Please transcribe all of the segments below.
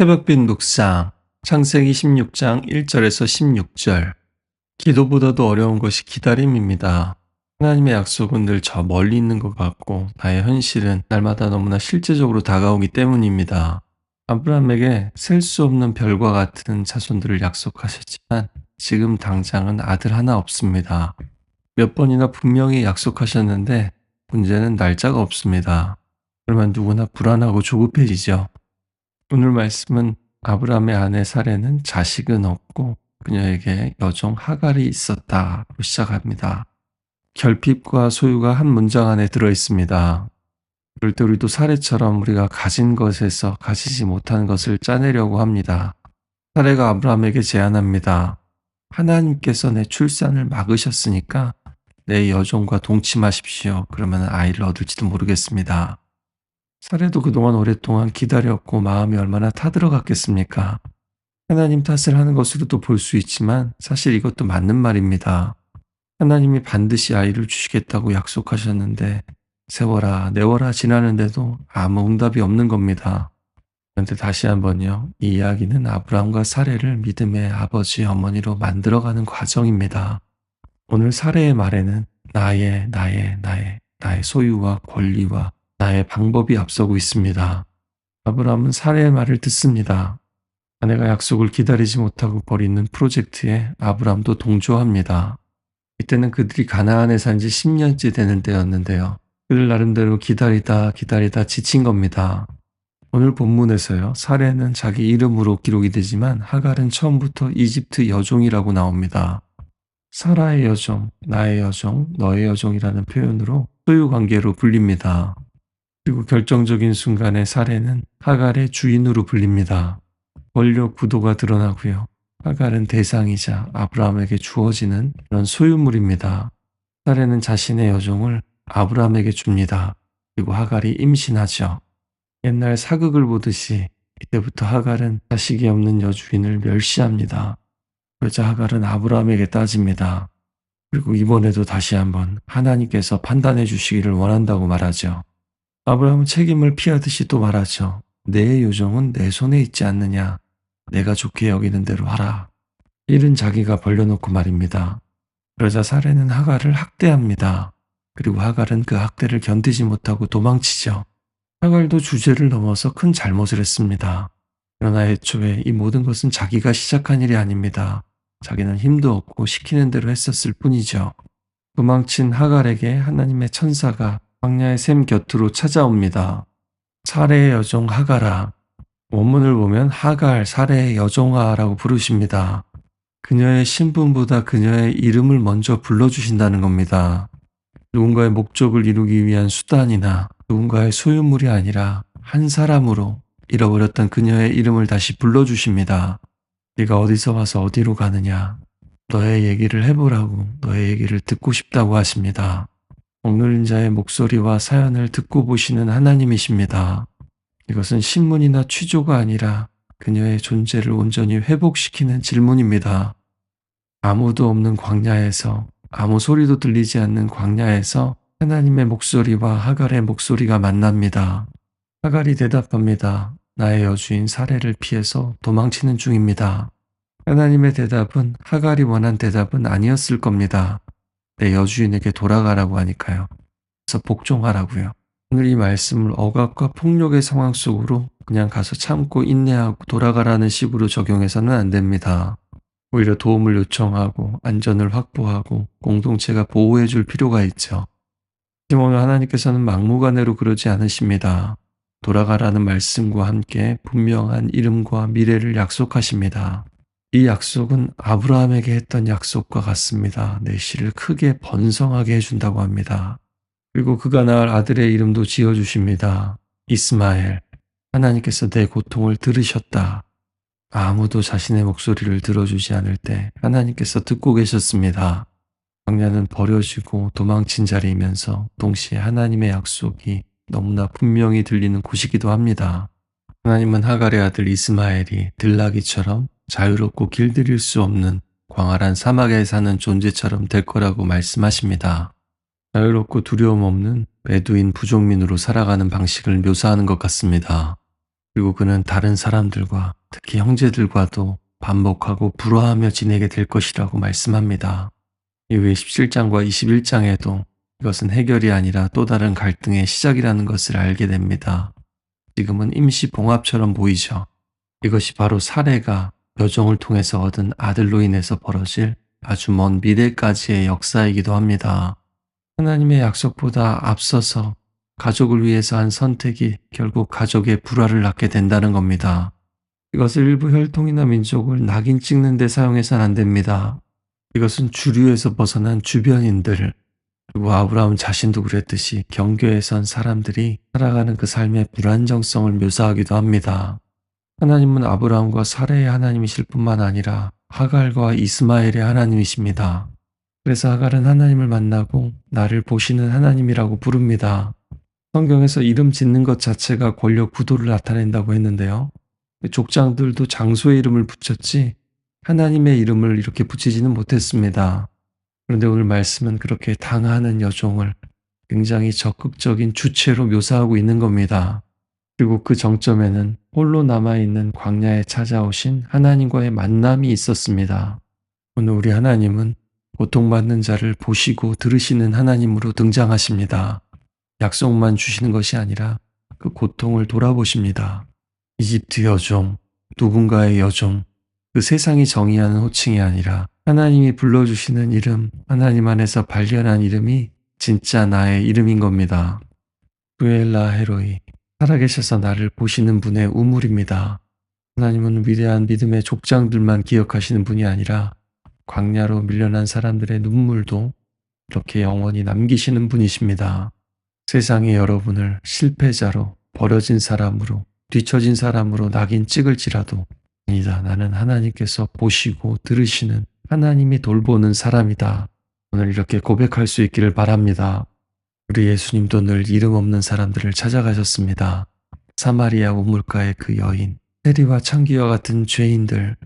새벽빛 묵상, 창세기 16장 1절에서 16절. 기도보다도 어려운 것이 기다림입니다. 하나님의 약속은 늘 저 멀리 있는 것 같고 나의 현실은 날마다 너무나 실제적으로 다가오기 때문입니다. 아브라함에게 셀 수 없는 별과 같은 자손들을 약속하셨지만 지금 당장은 아들 하나 없습니다. 몇 번이나 분명히 약속하셨는데 문제는 날짜가 없습니다. 그러면 누구나 불안하고 조급해지죠. 오늘 말씀은 아브라함의 아내 사레는 자식은 없고 그녀에게 여종 하갈이 있었다로 시작합니다. 결핍과 소유가 한 문장 안에 들어 있습니다. 그럴 때 우리도 사레처럼 우리가 가진 것에서 가지지 못한 것을 짜내려고 합니다. 사레가 아브라함에게 제안합니다. 하나님께서 내 출산을 막으셨으니까 내 여종과 동침하십시오. 그러면 아이를 얻을지도 모르겠습니다. 사례도 그동안 오랫동안 기다렸고 마음이 얼마나 타들어갔겠습니까? 하나님 탓을 하는 것으로도 볼 수 있지만 사실 이것도 맞는 말입니다. 하나님이 반드시 아이를 주시겠다고 약속하셨는데 세월아 내월아 지나는데도 아무 응답이 없는 겁니다. 그런데 다시 한번요. 이 이야기는 아브라함과 사례를 믿음의 아버지 어머니로 만들어가는 과정입니다. 오늘 사례의 말에는 나의 소유와 권리와 나의 방법이 앞서고 있습니다. 아브라함은 사례의 말을 듣습니다. 아내가 약속을 기다리지 못하고 버리는 프로젝트에 아브라함도 동조합니다. 이때는 그들이 가나안에 산 지 10년째 되는 때였는데요. 그들 나름대로 기다리다 지친 겁니다. 오늘 본문에서요. 사례는 자기 이름으로 기록이 되지만 하갈은 처음부터 이집트 여종이라고 나옵니다. 사라의 여종, 나의 여종, 너의 여종이라는 표현으로 소유 관계로 불립니다. 그리고 결정적인 순간에 사례는 하갈의 주인으로 불립니다. 권력 구도가 드러나고요. 하갈은 대상이자 아브라함에게 주어지는 그런 소유물입니다. 사례는 자신의 여종을 아브라함에게 줍니다. 그리고 하갈이 임신하죠. 옛날 사극을 보듯이 이때부터 하갈은 자식이 없는 여주인을 멸시합니다. 그러자 하갈은 아브라함에게 따집니다. 그리고 이번에도 다시 한번 하나님께서 판단해 주시기를 원한다고 말하죠. 아브라함은 책임을 피하듯이 또 말하죠. 내 요정은 내 손에 있지 않느냐. 내가 좋게 여기는 대로 하라. 일은 자기가 벌려놓고 말입니다. 그러자 사례는 하갈을 학대합니다. 그리고 하갈은 그 학대를 견디지 못하고 도망치죠. 하갈도 주제를 넘어서 큰 잘못을 했습니다. 그러나 애초에 이 모든 것은 자기가 시작한 일이 아닙니다. 자기는 힘도 없고 시키는 대로 했었을 뿐이죠. 도망친 하갈에게 하나님의 천사가 광야의 샘 곁으로 찾아옵니다. 사레의 여종 하갈아. 원문을 보면 하갈, 사레의 여종아라고 부르십니다. 그녀의 신분보다 그녀의 이름을 먼저 불러주신다는 겁니다. 누군가의 목적을 이루기 위한 수단이나 누군가의 소유물이 아니라 한 사람으로 잃어버렸던 그녀의 이름을 다시 불러주십니다. 네가 어디서 와서 어디로 가느냐. 너의 얘기를 해보라고 너의 얘기를 듣고 싶다고 하십니다. 억눌린 자의 목소리와 사연을 듣고 보시는 하나님이십니다. 이것은 신문이나 취조가 아니라 그녀의 존재를 온전히 회복시키는 질문입니다. 아무도 없는 광야에서, 아무 소리도 들리지 않는 광야에서 하나님의 목소리와 하갈의 목소리가 만납니다. 하갈이 대답합니다. 나의 여주인 사례를 피해서 도망치는 중입니다. 하나님의 대답은 하갈이 원한 대답은 아니었을 겁니다. 내 여주인에게 돌아가라고 하니까요. 그래서 복종하라고요. 오늘 이 말씀을 억압과 폭력의 상황 속으로 그냥 가서 참고 인내하고 돌아가라는 식으로 적용해서는 안 됩니다. 오히려 도움을 요청하고 안전을 확보하고 공동체가 보호해 줄 필요가 있죠. 지금 오늘 하나님께서는 막무가내로 그러지 않으십니다. 돌아가라는 말씀과 함께 분명한 이름과 미래를 약속하십니다. 이 약속은 아브라함에게 했던 약속과 같습니다. 내 씨를 크게 번성하게 해준다고 합니다. 그리고 그가 낳을 아들의 이름도 지어주십니다. 이스마엘. 하나님께서 내 고통을 들으셨다. 아무도 자신의 목소리를 들어주지 않을 때 하나님께서 듣고 계셨습니다. 광야는 버려지고 도망친 자리이면서 동시에 하나님의 약속이 너무나 분명히 들리는 곳이기도 합니다. 하나님은 하갈의 아들 이스마엘이 들나귀처럼 자유롭고 길들일 수 없는 광활한 사막에 사는 존재처럼 될 거라고 말씀하십니다. 자유롭고 두려움 없는 베두인 부족민으로 살아가는 방식을 묘사하는 것 같습니다. 그리고 그는 다른 사람들과 특히 형제들과도 반복하고 불화하며 지내게 될 것이라고 말씀합니다. 이후에 17장과 21장에도 이것은 해결이 아니라 또 다른 갈등의 시작이라는 것을 알게 됩니다. 지금은 임시 봉합처럼 보이죠. 이것이 바로 사례가 여종을 통해서 얻은 아들로 인해서 벌어질 아주 먼 미래까지의 역사이기도 합니다. 하나님의 약속보다 앞서서 가족을 위해서 한 선택이 결국 가족의 불화를 낳게 된다는 겁니다. 이것을 일부 혈통이나 민족을 낙인 찍는 데 사용해서는 안 됩니다. 이것은 주류에서 벗어난 주변인들, 그리고 아브라함 자신도 그랬듯이 경계에 선 사람들이 살아가는 그 삶의 불안정성을 묘사하기도 합니다. 하나님은 아브라함과 사레의 하나님이실 뿐만 아니라 하갈과 이스마엘의 하나님이십니다. 그래서 하갈은 하나님을 만나고 나를 보시는 하나님이라고 부릅니다. 성경에서 이름 짓는 것 자체가 권력 구도를 나타낸다고 했는데요. 족장들도 장소의 이름을 붙였지 하나님의 이름을 이렇게 붙이지는 못했습니다. 그런데 오늘 말씀은 그렇게 당하는 여종을 굉장히 적극적인 주체로 묘사하고 있는 겁니다. 그리고 그 정점에는 홀로 남아있는 광야에 찾아오신 하나님과의 만남이 있었습니다. 오늘 우리 하나님은 고통받는 자를 보시고 들으시는 하나님으로 등장하십니다. 약속만 주시는 것이 아니라 그 고통을 돌아보십니다. 이집트 여종, 누군가의 여종, 그 세상이 정의하는 호칭이 아니라 하나님이 불러주시는 이름, 하나님 안에서 발견한 이름이 진짜 나의 이름인 겁니다. 부엘라 헤로이, 살아계셔서 나를 보시는 분의 우물입니다. 하나님은 위대한 믿음의 족장들만 기억하시는 분이 아니라 광야로 밀려난 사람들의 눈물도 이렇게 영원히 남기시는 분이십니다. 세상이 여러분을 실패자로, 버려진 사람으로, 뒤처진 사람으로 낙인 찍을지라도 아니다. 나는 하나님께서 보시고 들으시는 하나님이 돌보는 사람이다. 오늘 이렇게 고백할 수 있기를 바랍니다. 우리 예수님도 늘 이름 없는 사람들을 찾아가셨습니다. 사마리아 우물가의 그 여인, 세리와 창기와 같은 죄인들,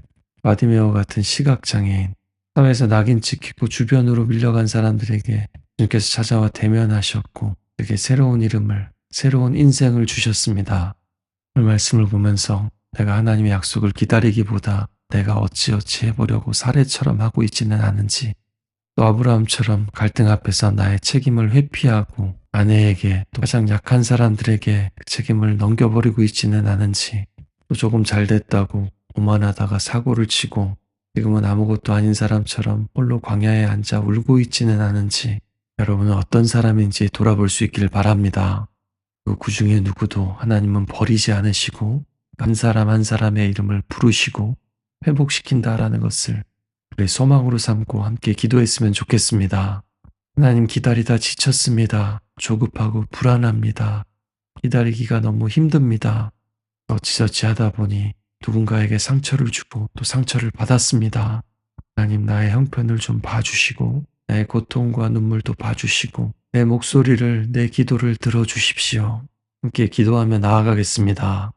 바디메오 같은 시각장애인, 사회에서 낙인 찍히고 주변으로 밀려간 사람들에게 주님께서 찾아와 대면하셨고 그에게 새로운 이름을, 새로운 인생을 주셨습니다. 오늘 말씀을 보면서 내가 하나님의 약속을 기다리기보다 내가 어찌어찌 해보려고 사례처럼 하고 있지는 않은지, 또 아브라함처럼 갈등 앞에서 나의 책임을 회피하고 아내에게 또 가장 약한 사람들에게 그 책임을 넘겨버리고 있지는 않은지, 또 조금 잘 됐다고 오만하다가 사고를 치고 지금은 아무것도 아닌 사람처럼 홀로 광야에 앉아 울고 있지는 않은지, 여러분은 어떤 사람인지 돌아볼 수 있기를 바랍니다. 그 중에 누구도 하나님은 버리지 않으시고 한 사람 한 사람의 이름을 부르시고 회복시킨다라는 것을 우리 소망으로 삼고 함께 기도했으면 좋겠습니다. 하나님, 기다리다 지쳤습니다. 조급하고 불안합니다. 기다리기가 너무 힘듭니다. 어찌저찌 하다 보니 누군가에게 상처를 주고 또 상처를 받았습니다. 하나님, 나의 형편을 좀 봐주시고 나의 고통과 눈물도 봐주시고 내 목소리를, 내 기도를 들어주십시오. 함께 기도하며 나아가겠습니다.